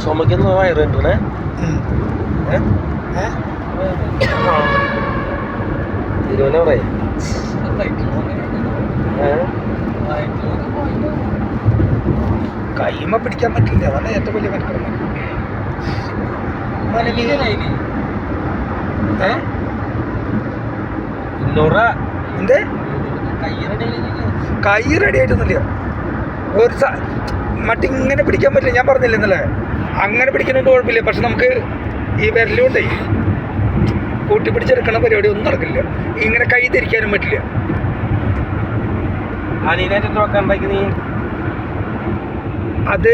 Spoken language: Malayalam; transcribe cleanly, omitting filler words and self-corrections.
ചുമക്കുന്ന വയറുണ്ടേ തിരുവനന്തപുരം കൈമ പിടിക്കാൻ പറ്റില്ല. അതാണ് ഏറ്റവും വലിയ മനഃക്രമം. എന്ത് കൈ റെഡി ആയിട്ടൊന്നുമില്ല. ഒരു മറ്റിങ്ങനെ പിടിക്കാൻ പറ്റില്ല. ഞാൻ പറഞ്ഞില്ല ഇന്നലെ അങ്ങനെ പിടിക്കുന്നതുകൊണ്ട് കുഴപ്പമില്ല. പക്ഷെ നമുക്ക് ഈ വിരലുകൊണ്ടേ കൂട്ടി പിടിച്ചെടുക്കണ പരിപാടി ഒന്നും നടക്കില്ല. ഇങ്ങനെ കൈ തിരിക്കാനും പറ്റില്ല. അനീനായിട്ട് നോക്കാൻ ഉണ്ടാക്കി നീ അത്